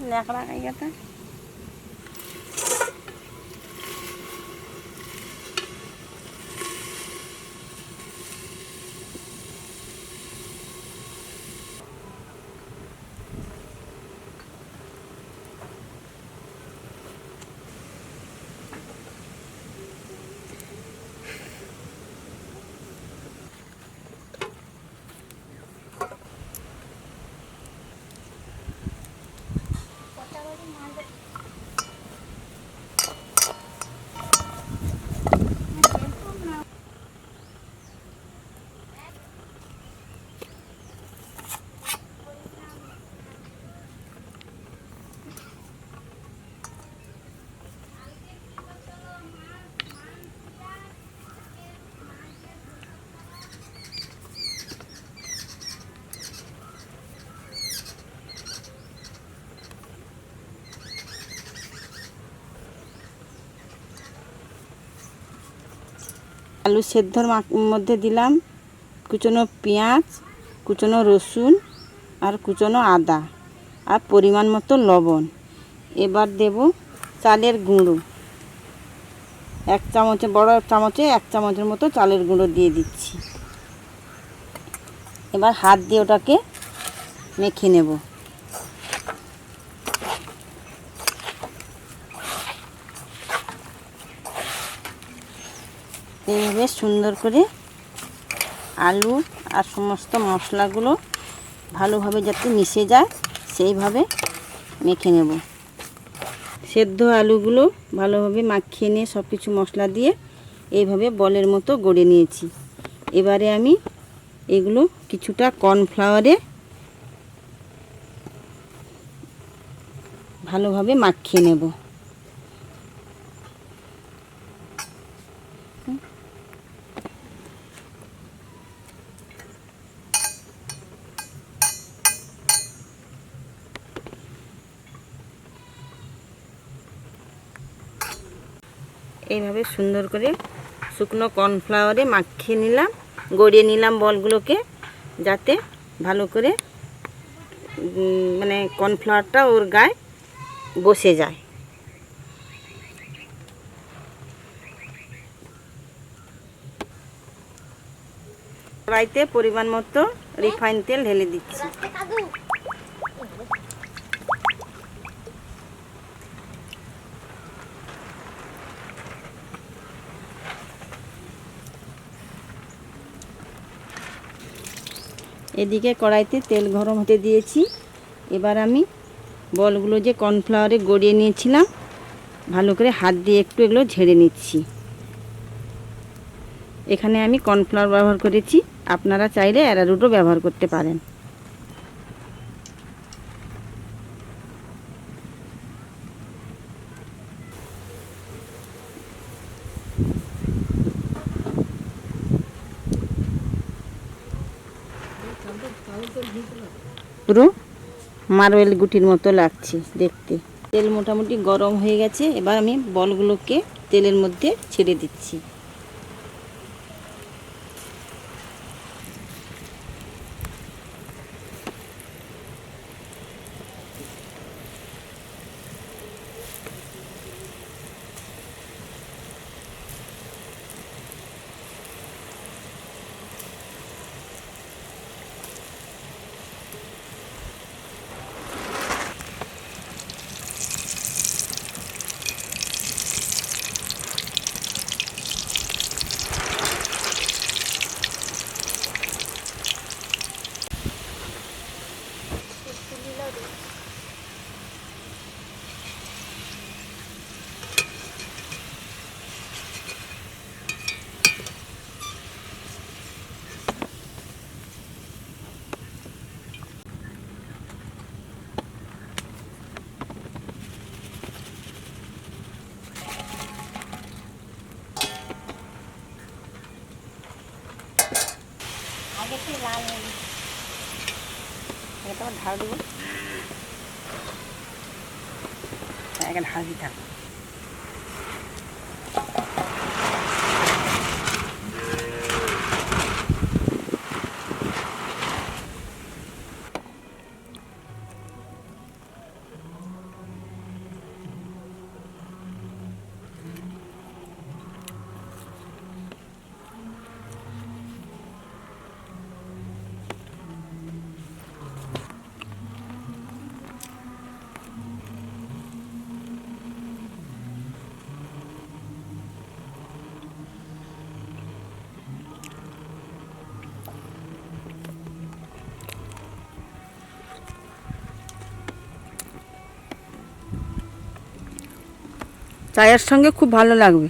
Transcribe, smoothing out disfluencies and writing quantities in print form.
ন্যাকড়া খাইয়াটা আলু সেদ্ধর মধ্যে দিলাম কুচনো পেঁয়াজ, কুচনো রসুন আর কুচনো আদা আর পরিমাণ মতো লবণ। এবার দেব চালের গুঁড়ো, এক চামচে, বড় চামচে 1 চামচের মতো চালের গুঁড়ো দিয়ে দিচ্ছি। এবার হাত দিয়ে ওটাকে মেখে নেব। এইভাবে সুন্দর করে আলু আর সমস্ত মশলাগুলো ভালোভাবে যাতে মিশে যায় সেইভাবে মেখে নেব। সেদ্ধ আলুগুলো ভালোভাবে মাখিয়ে নিয়ে সব কিছু মশলা দিয়ে এইভাবে বলের মতো গড়ে নিয়েছি। এবারে আমি এগুলো কিছুটা কর্নফ্লাওয়ারে ভালোভাবে মাখিয়ে নেব। এইভাবে সুন্দর করে শুকনো কর্নফ্লাওয়ারে মাখিয়ে নিলাম, গড়িয়ে নিলাম বলগুলোকে, যাতে ভালো করে মানে কর্নফ্লাওয়ারটা ওর গায়ে বসে যায়। কড়াইতে পরিমাণ মতো রিফাইন তেল ঢেলে দিচ্ছি। এদিকে কড়াইতে তেল গরম হতে দিয়েছি। এবার আমি বলগুলো যে কর্নফ্লাওয়ারে গড়িয়ে নিয়েছিলাম ভালো করে হাত দিয়ে একটু এগুলো ঝেড়ে নিচ্ছি। এখানে আমি কর্নফ্লাওয়ার ব্যবহার করেছি, আপনারা চাইলে অ্যারারুটও ব্যবহার করতে পারেন। পুরো মার্বেল গুটির মতো লাগছে দেখতে। তেল মোটামুটি গরম হয়ে গেছে। এবার আমি বলগুলোকে তেলের মধ্যে ছেড়ে দিচ্ছি। এটা আবার ঢাল দেবো, একটা ঢাল দিতে হবে। চায়ের সঙ্গে খুব ভালো লাগবে।